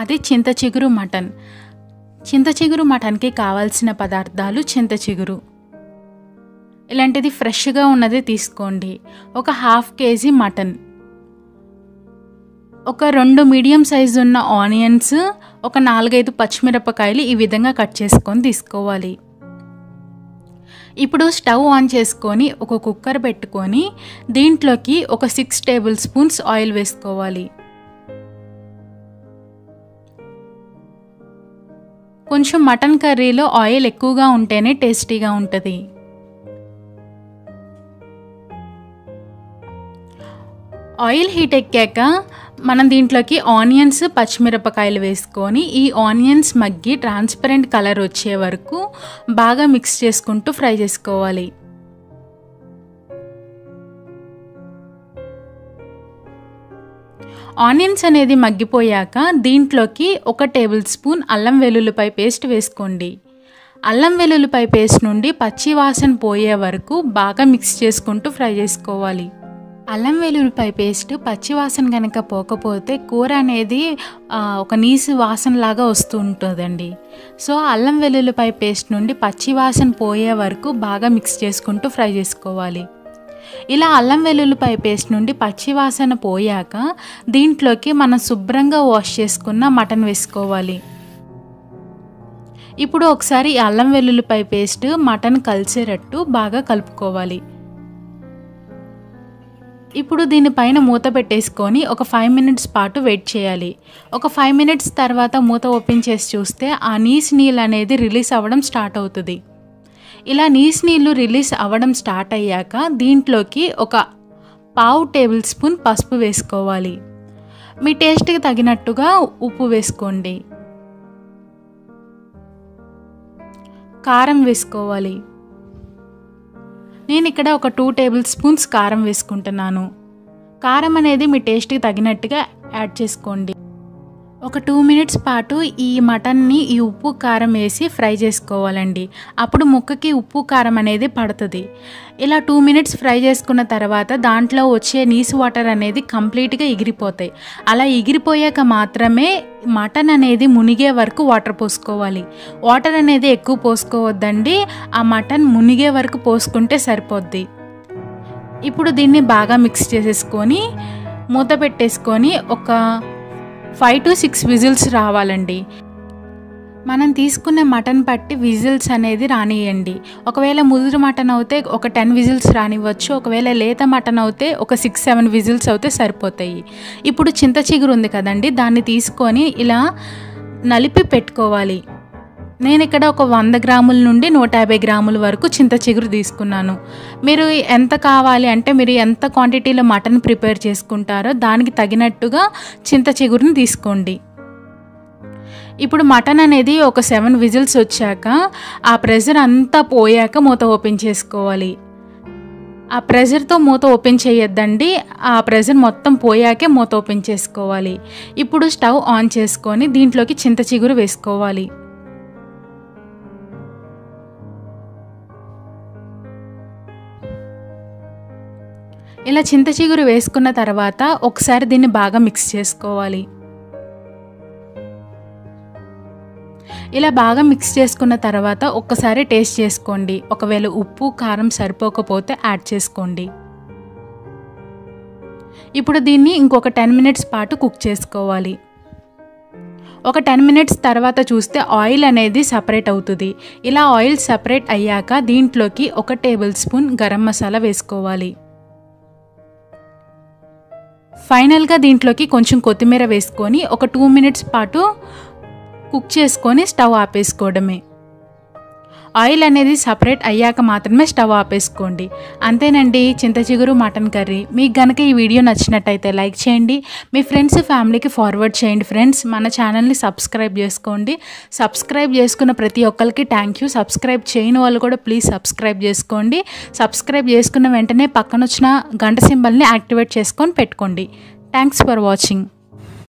అది చింత చిగురు మటన్. చింత చిగురు మటన్కి కావాల్సిన పదార్థాలు చింత చిగురు, ఇలాంటిది ఫ్రెష్గా ఉన్నది తీసుకోండి. ఒక 1/2 kg మటన్, ఒక 2 మీడియం సైజు ఉన్న ఆనియన్స్, ఒక 4-5 పచ్చిమిరపకాయలు ఈ విధంగా కట్ చేసుకొని తీసుకోవాలి. ఇప్పుడు స్టవ్ ఆన్ చేసుకొని ఒక కుక్కర్ పెట్టుకొని దీంట్లోకి ఒక 6 టేబుల్ స్పూన్స్ ఆయిల్ వేసుకోవాలి. కొంచెం మటన్ కర్రీలో ఆయిల్ ఎక్కువగా ఉంటేనే టేస్టీగా ఉంటుంది. ఆయిల్ హీట్ ఎక్కాక మనం దీంట్లోకి ఆనియన్స్, పచ్చిమిరపకాయలు వేసుకొని ఈ ఆనియన్స్ మగ్గి ట్రాన్స్పరెంట్ కలర్ వచ్చే వరకు బాగా మిక్స్ చేసుకుంటూ ఫ్రై చేసుకోవాలి. ఆనియన్స్ అనేది మగ్గిపోయాక దీంట్లోకి 1 టేబుల్ స్పూన్ అల్లం వెల్లుల్లిపాయ పేస్ట్ వేసుకోండి. అల్లం వెల్లుల్లిపాయ పేస్ట్ నుండి పచ్చి వాసన పోయే వరకు బాగా మిక్స్ చేసుకుంటూ ఫ్రై చేసుకోవాలి. అల్లం వెల్లుల్లిపాయ పేస్ట్ పచ్చి వాసన కనుక పోకపోతే కూర అనేది ఒక నీసు వాసనలాగా వస్తూ ఉంటుందండి. సో అల్లం వెల్లుల్లిపాయ పేస్ట్ నుండి పచ్చి వాసన పోయే వరకు బాగా మిక్స్ చేసుకుంటూ ఫ్రై చేసుకోవాలి. ఇలా అల్లం వెల్లుల్లిపాయ పేస్ట్ నుండి పచ్చి వాసన పోయాక దీంట్లోకి మనం శుభ్రంగా వాష్ చేసుకున్న మటన్ వేసుకోవాలి. ఇప్పుడు ఒకసారి ఈ అల్లం వెల్లుల్లిపాయ పేస్ట్ మటన్ కలిసేటట్టు బాగా కలుపుకోవాలి. ఇప్పుడు దీనిపైన మూత పెట్టేసుకొని ఒక 5 minutes పాటు వెయిట్ చేయాలి. ఒక 5 minutes తర్వాత మూత ఓపెన్ చేసి చూస్తే ఆ నీసు నీళ్ళు అనేది రిలీజ్ అవ్వడం స్టార్ట్ అవుతుంది. ఇలా నీసు నీళ్ళు రిలీజ్ అవ్వడం స్టార్ట్ అయ్యాక దీంట్లోకి ఒక 1/2 టేబుల్ స్పూన్ పసుపు వేసుకోవాలి. మీ టేస్ట్కి తగినట్టుగా ఉప్పు వేసుకోండి. కారం వేసుకోవాలి. నేను ఇక్కడ ఒక 2 టేబుల్ స్పూన్స్ కారం వేసుకుంటున్నాను. కారం అనేది మీ టేస్ట్కి తగినట్టుగా యాడ్ చేసుకోండి. ఒక 2 minutes పాటు ఈ మటన్ని ఈ ఉప్పు కారం వేసి ఫ్రై చేసుకోవాలండి. అప్పుడు ముక్కకి ఉప్పు కారం అనేది పడుతుంది. ఇలా 2 minutes ఫ్రై చేసుకున్న తర్వాత దాంట్లో వచ్చే నీసు వాటర్ అనేది కంప్లీట్గా ఎగిరిపోతాయి. అలా ఎగిరిపోయాక మాత్రమే మటన్ అనేది మునిగే వరకు వాటర్ పోసుకోవాలి. వాటర్ అనేది ఎక్కువ పోసుకోవద్దండి, ఆ మటన్ మునిగే వరకు పోసుకుంటే సరిపోద్ది. ఇప్పుడు దీన్ని బాగా మిక్స్ చేసేసుకొని మూత పెట్టేసుకొని ఒక 5 to 6 విజిల్స్ రావాలండి. మనం తీసుకునే మటన్ పట్టి విజిల్స్ అనేది రానియండి. ఒకవేళ ముదురు మటన్ అయితే ఒక 10 విజిల్స్ రానివ్వచ్చు. ఒకవేళ లేత మటన్ అయితే ఒక 6-7 విజిల్స్ అయితే సరిపోతాయి. ఇప్పుడు చింత చిగురు ఉంది కదండి, దాన్ని తీసుకొని ఇలా నలిపి పెట్టుకోవాలి. నేను ఇక్కడ ఒక 100 గ్రాముల నుండి 150 గ్రాముల వరకు చింత చిగురు తీసుకున్నాను. మీరు ఎంత కావాలి అంటే మీరు ఎంత క్వాంటిటీలో మటన్ ప్రిపేర్ చేసుకుంటారో దానికి తగినట్టుగా చింత చిగురుని తీసుకోండి. ఇప్పుడు మటన్ అనేది ఒక 7 విజిల్స్ వచ్చాక ఆ ప్రెషర్ అంతా పోయాక మూత ఓపెన్ చేసుకోవాలి. ఆ ప్రెషర్తో మూత ఓపెన్ చేయొద్దండి, ఆ ప్రెషర్ మొత్తం పోయాకే మూత ఓపెన్ చేసుకోవాలి. ఇప్పుడు స్టవ్ ఆన్ చేసుకొని దీంట్లోకి చింత చిగురు వేసుకోవాలి. ఇలా చింత చిగురు వేసుకున్న తర్వాత ఒకసారి దీన్ని బాగా మిక్స్ చేసుకోవాలి. ఇలా బాగా మిక్స్ చేసుకున్న తర్వాత ఒక్కసారి టేస్ట్ చేసుకోండి. ఒకవేళ ఉప్పు కారం సరిపోకపోతే యాడ్ చేసుకోండి. ఇప్పుడు దీన్ని ఇంకొక 10 minutes పాటు కుక్ చేసుకోవాలి. ఒక 10 minutes తర్వాత చూస్తే ఆయిల్ అనేది సపరేట్ అవుతుంది. ఇలా ఆయిల్ సపరేట్ అయ్యాక దీంట్లోకి 1 టేబుల్ స్పూన్ గరం మసాలా వేసుకోవాలి. ఫైనల్గా దీంట్లోకి కొంచెం కొత్తిమీర వేసుకొని ఒక 2 minutes పాటు కుక్ చేసుకొని స్టవ్ ఆపేసుకోవడమే. ఆయిల్ అనేది సపరేట్ అయ్యాక మాత్రమే స్టవ్ ఆపేసుకోండి. అంతేనండి, చింత చిగురు మటన్ కర్రీ. మీకు గనక ఈ వీడియో నచ్చినట్టయితే లైక్ చేయండి, మీ ఫ్రెండ్స్ ఫ్యామిలీకి ఫార్వర్డ్ చేయండి. ఫ్రెండ్స్, మన ఛానల్ని సబ్స్క్రైబ్ చేసుకోండి. సబ్స్క్రైబ్ చేసుకున్న ప్రతి ఒక్కరికి థ్యాంక్ యూ. సబ్స్క్రైబ్ చేయని వాళ్ళు కూడా ప్లీజ్ సబ్స్క్రైబ్ చేసుకోండి. సబ్స్క్రైబ్ చేసుకున్న వెంటనే పక్కన వచ్చిన గంట సింబల్ని యాక్టివేట్ చేసుకొని పెట్టుకోండి. Thanks for watching.